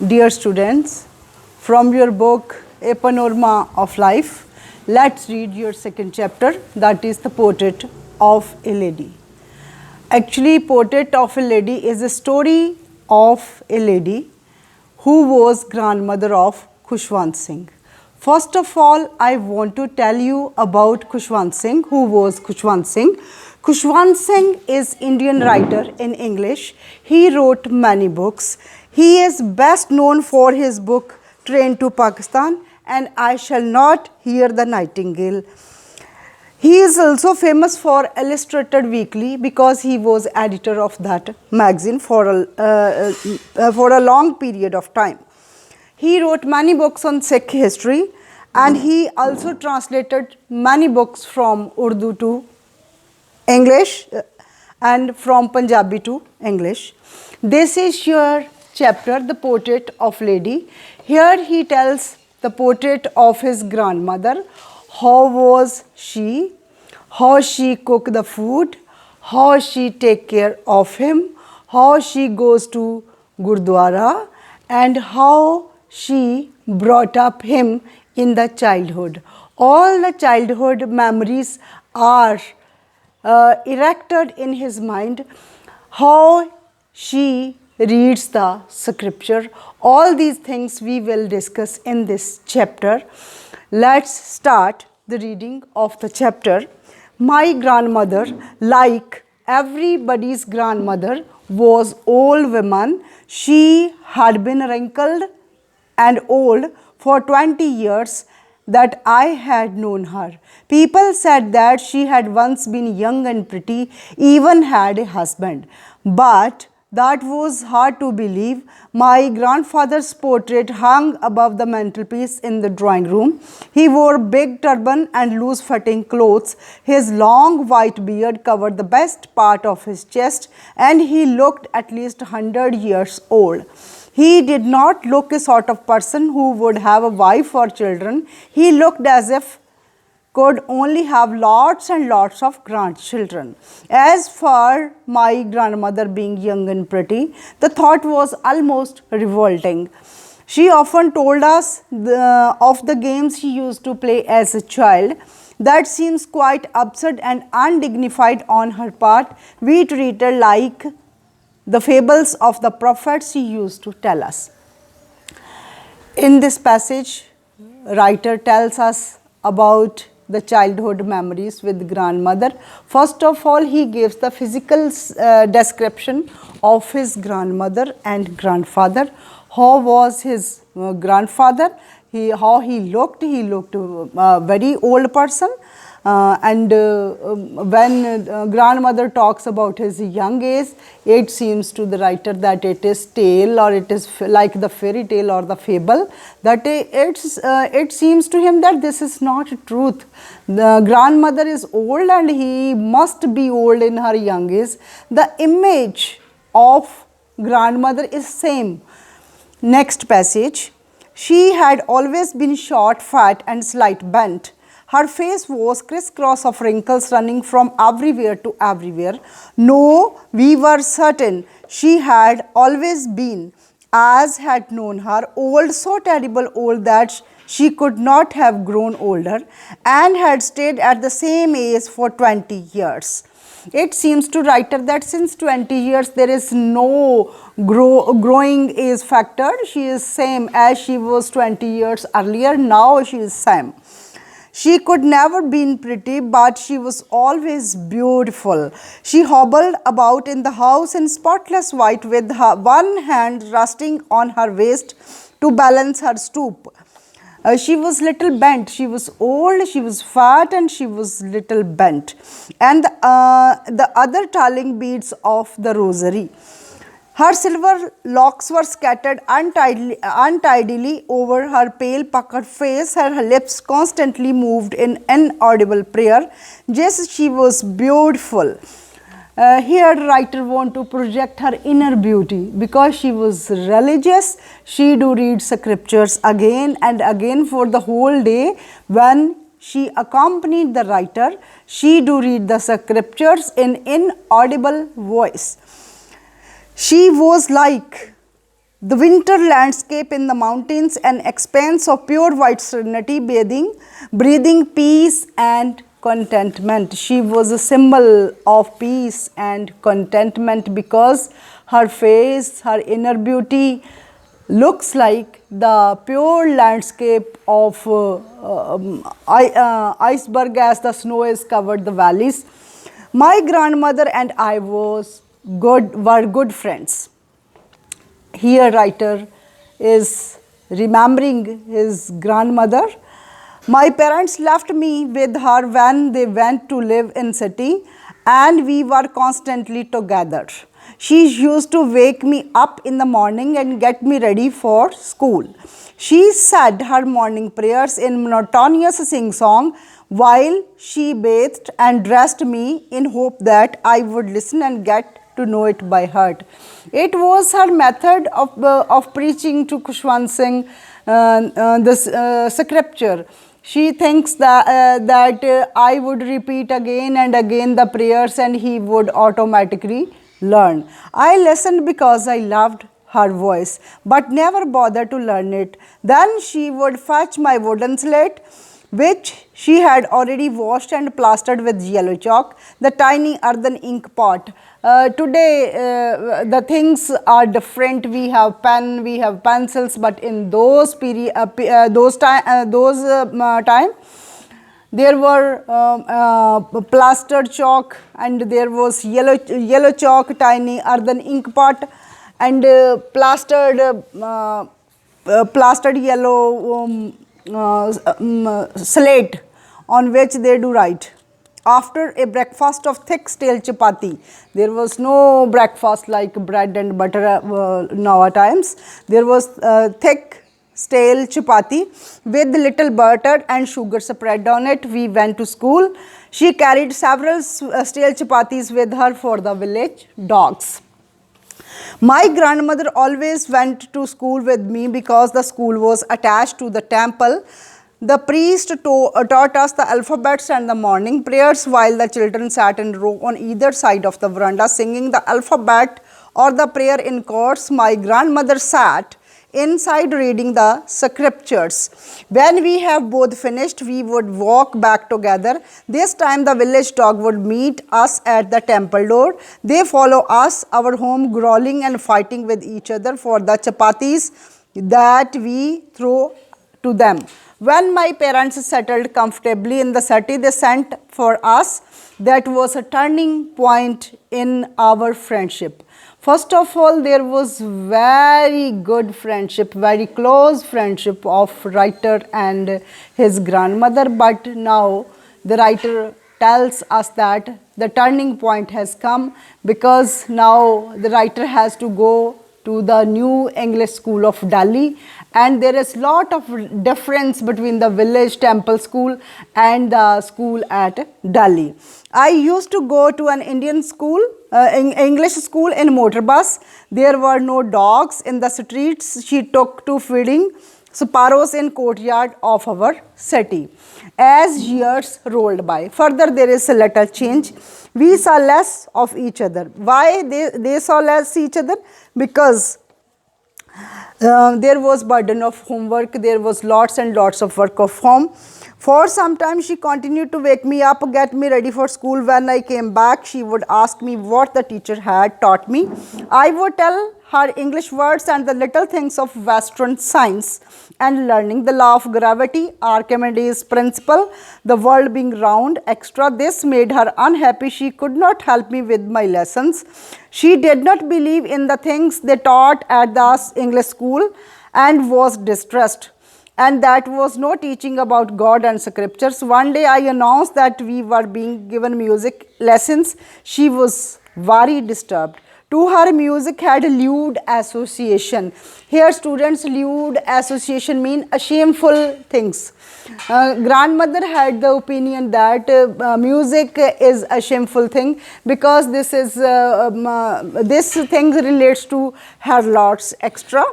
Dear students, from your book A Panorama of Life, let's read your second chapter, that is the Portrait of a Lady. Actually, Portrait of a Lady is a story of a lady who was grandmother of Khuswant Singh. First of all, I want to tell you about Khuswant Singh. Who was Khuswant Singh? Khuswant Singh is Indian writer in English. He wrote many books. He is best known for his book Train to Pakistan and I Shall Not Hear the Nightingale. He is also famous for Illustrated Weekly because he was editor of that magazine for a long period of time. He wrote many books on Sikh history and he also translated many books from Urdu to English and from Punjabi to English. This is your chapter, The Portrait of Lady. Here he tells the portrait of his grandmother. How was she? How she cook the food? How she take care of him? How she goes to Gurdwara? And how she brought up him in the childhood. All the childhood memories are erected in his mind. How she reads the scripture. All these things we will discuss in this chapter. Let's start the reading of the chapter. My grandmother, like everybody's grandmother, was old woman. She had been wrinkled and old for 20 years that I had known her. People said that she had once been young and pretty, even had a husband. But that was hard to believe. My grandfather's portrait hung above the mantelpiece in the drawing room. He wore big turban and loose-fitting clothes. His long white beard covered the best part of his chest, and he looked at least 100 years old. He did not look a sort of person who would have a wife or children. He looked as if could only have lots and lots of grandchildren. As for my grandmother being young and pretty, the thought was almost revolting. She often told us of the games she used to play as a child. That seems quite absurd and undignified on her part. We treat her like the fables of the prophets she used to tell us. In this passage, writer tells us about the childhood memories with grandmother. First of all, he gives the physical description of his grandmother and grandfather. How was his grandfather? How he looked? He looked a very old person. When grandmother talks about his young age, it seems to the writer that it is tale, or it is like the fairy tale or the fable, that it seems to him that this is not truth. The grandmother is old and he must be old in her young age. The image of grandmother is same. Next passage. She had always been short, fat and slight bent. Her face was crisscross of wrinkles running from everywhere to everywhere. No, we were certain she had always been, as had known her, old, so terrible old that she could not have grown older, and had stayed at the same age for 20 years. It seems to writer that since 20 years there is no growing age factor. She is same as she was 20 years earlier. Now she is same. She could never been pretty, but she was always beautiful. She hobbled about in the house in spotless white with her one hand resting on her waist to balance her stoop. She was little bent. She was old, she was fat and she was little bent. And the other telling beads of the rosary. Her silver locks were scattered untidily over her pale puckered face. Her lips constantly moved in inaudible prayer. Yes, she was beautiful. Here the writer want to project her inner beauty. Because she was religious, she do read scriptures again and again for the whole day. When she accompanied the writer, she do read the scriptures in inaudible voice. She was like The winter landscape in the mountains, an expanse of pure white serenity, breathing peace and contentment. She was a symbol of peace and contentment because her face, her inner beauty looks like the pure landscape of iceberg as the snow has covered the valleys. My grandmother and I were good friends. Here writer is remembering his grandmother. My parents left me with her when they went to live in city, and we were constantly together. She used to wake me up in the morning and get me ready for school. She said her morning prayers in monotonous sing-song while she bathed and dressed me in hope that I would listen and get to know it by heart. It was her method of preaching to Khuswant Singh this scripture. She thinks that I would repeat again and again the prayers and he would automatically learn. I listened because I loved her voice, but never bothered to learn it. Then she would fetch my wooden slate, which she had already washed and plastered with yellow chalk, the tiny earthen ink pot. Today, the things are different. We have pen, we have pencils, but in those time, there were plastered chalk, and there was yellow chalk, tiny earthen ink pot, and plastered yellow slate on which they do write. After a breakfast of thick stale chapati, there was no breakfast like bread and butter now at times. There was thick stale chapati with little butter and sugar spread on it. We went to school. She carried several stale chapatis with her for the village dogs. My grandmother always went to school with me because the school was attached to the temple. The priest taught us the alphabets and the morning prayers while the children sat in row on either side of the veranda singing the alphabet or the prayer in chorus. My grandmother sat inside reading the scriptures. When we have both finished, we would walk back together. This time the village dog would meet us at the temple door. They follow us, our home, growling and fighting with each other for the chapatis that we throw to them. When my parents settled comfortably in the city, they sent for us. That was a turning point in our friendship. First of all, there was very good friendship, very close friendship of writer and his grandmother. But now the writer tells us that the turning point has come because now the writer has to go to the new English school of Delhi, and there is lot of difference between the village temple school and the school at Delhi. I used to go to an Indian school, English school in motor bus. There were no dogs in the streets. She took to feeding sparrows in courtyard of our city. As years rolled by, further there is a little change. We saw less of each other. Why they saw less each other? Because there was burden of homework, there was lots and lots of work of home. For some time she continued to wake me up, get me ready for school. When I came back, she would ask me what the teacher had taught me. I would tell her English words and the little things of Western science and learning, the law of gravity, Archimedes' principle, the world being round, extra. This made her unhappy. She could not help me with my lessons. She did not believe in the things they taught at the English school and was distressed. And that was no teaching about God and scriptures. One day I announced that we were being given music lessons. She was very disturbed. To her, music had lewd association. Here students, lewd association mean shameful things. Grandmother had the opinion that music is a shameful thing because this thing relates to harlots extra.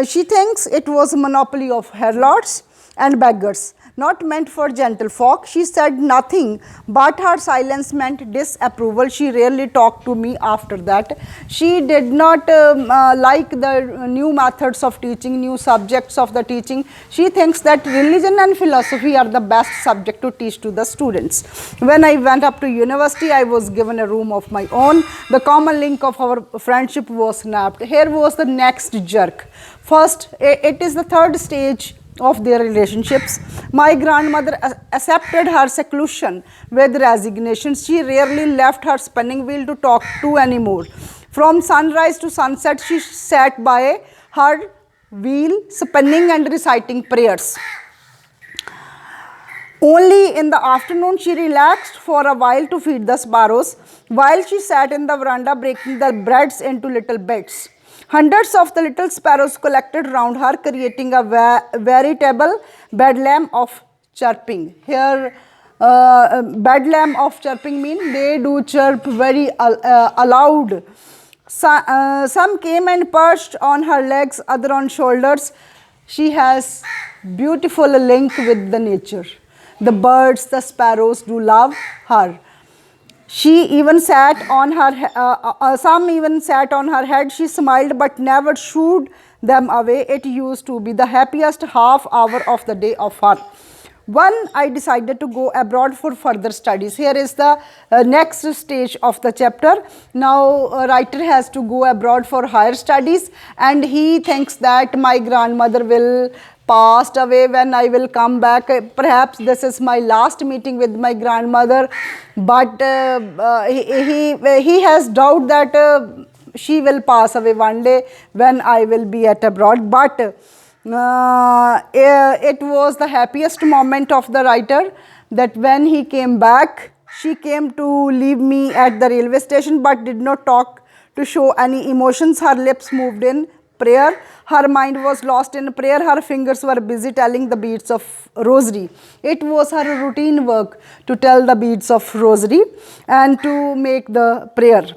She thinks it was a monopoly of harlots and beggars. not meant for gentle folk. She said nothing, but her silence meant disapproval. She rarely talked to me after that. She did not like the new methods of teaching, new subjects of the teaching. She thinks that religion and philosophy are the best subject to teach to the students. When I went up to university, I was given a room of my own. The common link of our friendship was snapped. Here was the next jerk. First, it is the third stage of their relationships. My grandmother accepted her seclusion with resignation. She rarely left her spinning wheel to talk to anymore. From sunrise to sunset, she sat by her wheel, spinning and reciting prayers. Only in the afternoon she relaxed for a while to feed the sparrows, while she sat in the veranda breaking the breads into little bits. Hundreds of the little sparrows collected round her, creating a veritable bedlam of chirping. Here, bedlam of chirping means they do chirp very aloud. Some came and perched on her legs, other on shoulders. She has beautiful link with the nature. The birds, the sparrows do love her. She even sat on her, some even sat on her head. She smiled but never shooed them away. It used to be the happiest half hour of the day of her. When I decided to go abroad for further studies, here is the next stage of the chapter. Now a writer has to go abroad for higher studies, and he thinks that my grandmother will passed away when I will come back. Perhaps this is my last meeting with my grandmother, but he has doubt that she will pass away one day when I will be at abroad. But it was the happiest moment of the writer that when he came back, she came to leave me at the railway station but did not talk to show any emotions. Her lips moved in prayer. Her mind was lost in prayer. Her fingers were busy telling the beads of rosary. It was her routine work to tell the beads of rosary and to make the prayer.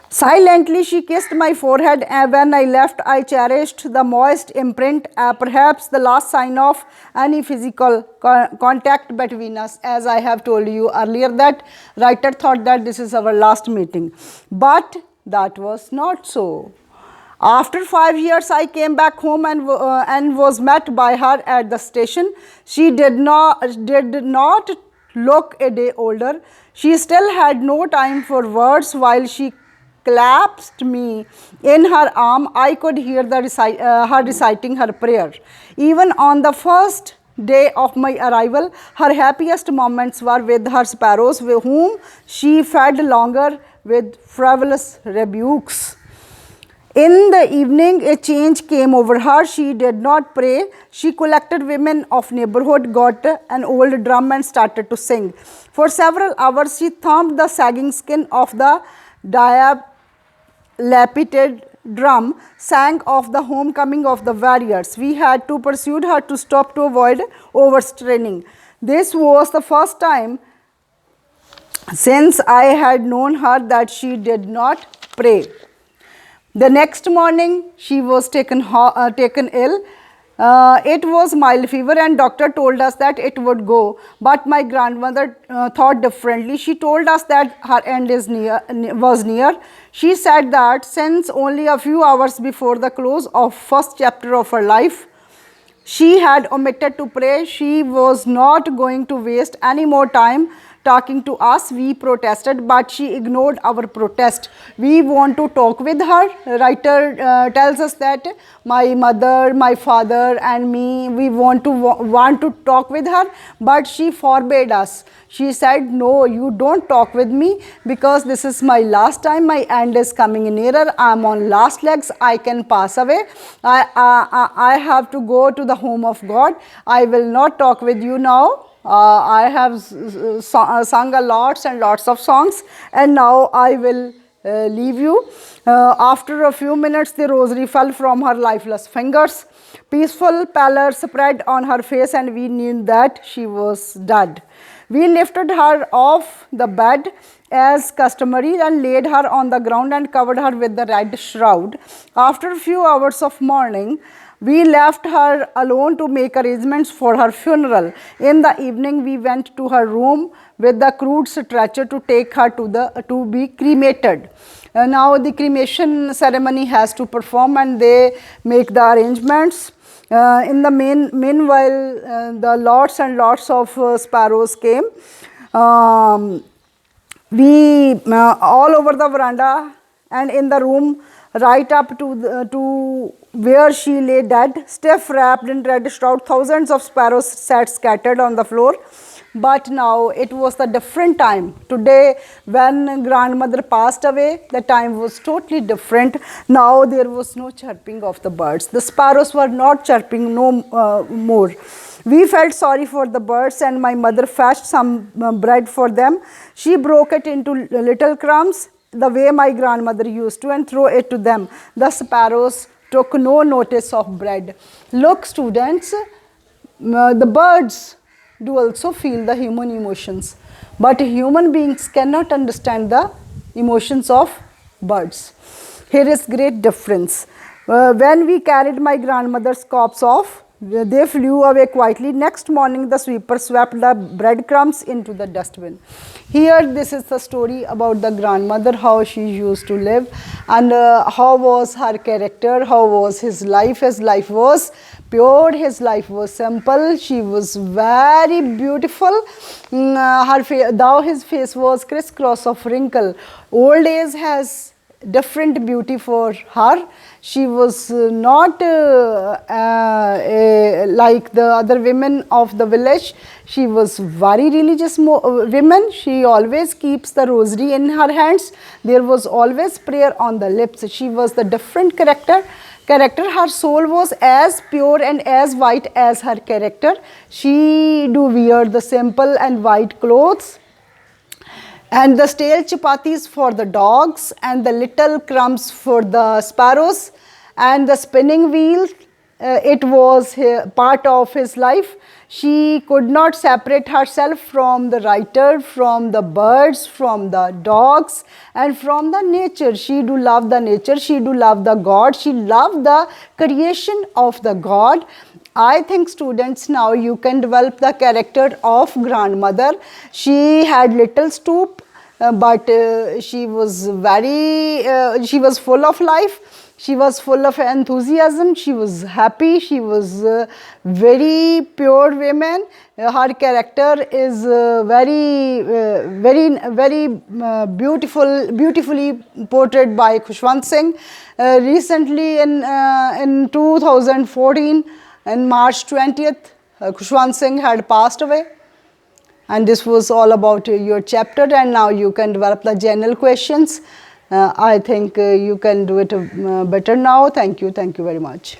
Silently she kissed my forehead, and when I left I cherished the moist imprint, perhaps the last sign of any physical contact between us. As I have told you earlier, that writer thought that this is our last meeting, but that was not so. After 5 years, I came back home and was met by her at the station. She did not look a day older. She still had no time for words. While she clasped me in her arm, I could hear her reciting her prayer. Even on the first day of my arrival, her happiest moments were with her sparrows, whom she fed longer with frivolous rebukes. In the evening, a change came over her. She did not pray. She collected women of neighborhood, got an old drum and started to sing. For several hours, she thumped the sagging skin of the dilapidated drum, sang of the homecoming of the warriors. We had to pursue her to stop to avoid overstraining. This was the first time since I had known her that she did not pray. The next morning, she was taken ill. It was mild fever, and doctor told us that it would go. But my grandmother thought differently. She told us that her end was near. She said that since only a few hours before the close of first chapter of her life, she had omitted to pray. She was not going to waste any more time talking to us. We protested, but she ignored our protest. We want to talk with her. Writer tells us that my mother, my father and me, we want to talk with her, but she forbade us. She said, no, you don't talk with me because this is my last time. My end is coming nearer. I am on last legs. I can pass away. I have to go to the home of God. I will not talk with you now. I have sung a lots and lots of songs, and now I will leave you. After a few minutes, the rosary fell from her lifeless fingers. Peaceful pallor spread on her face, and we knew that she was dead. We lifted her off the bed as customary and laid her on the ground and covered her with the red shroud. After a few hours of mourning, We left her alone to make arrangements for her funeral. In the evening, we went to her room with the crude stretcher to take her to be cremated. Now the cremation ceremony has to perform, and they make the arrangements. In the meanwhile, the lots and lots of sparrows came. We all over the veranda and in the room right up to where she lay dead, stiff wrapped in red shroud, thousands of sparrows sat scattered on the floor. But now it was the different time. Today, when grandmother passed away, the time was totally different. Now there was no chirping of the birds. The sparrows were not chirping no more. We felt sorry for the birds, and my mother fetched some bread for them. She broke it into little crumbs the way my grandmother used to and throw it to them. The sparrows took no notice of bread. Look, students, the birds do also feel the human emotions, but human beings cannot understand the emotions of birds. Here is great difference. When we carried my grandmother's corpse off, they flew away quietly. Next morning, the sweeper swept the breadcrumbs into the dustbin. Here, this is the story about the grandmother, how she used to live, and how was her character, how was his life. His life was pure, his life was simple, she was very beautiful. Though his face was crisscross of wrinkle, old age has different beauty for her. She was not like the other women of the village. She was very religious woman. She always keeps the rosary in her hands. There was always prayer on the lips. She was the different character. Her soul was as pure and as white as her character. She do wear the simple and white clothes, and the stale chapatis for the dogs, and the little crumbs for the sparrows, and the spinning wheel, it was part of his life. She could not separate herself from the writer, from the birds, from the dogs, and from the nature. She do love the nature, she do love the God, she loved the creation of the God. I think, students, now you can develop the character of grandmother. She had little stoop, but she was she was full of life. She was full of enthusiasm. She was happy. She was very pure woman. Her character is very beautifully portrayed by Khuswant Singh. Recently in 2014, on March 20th, Khuswant Singh had passed away. And this was all about your chapter, and now you can develop the general questions. I think you can do it better now. Thank you very much.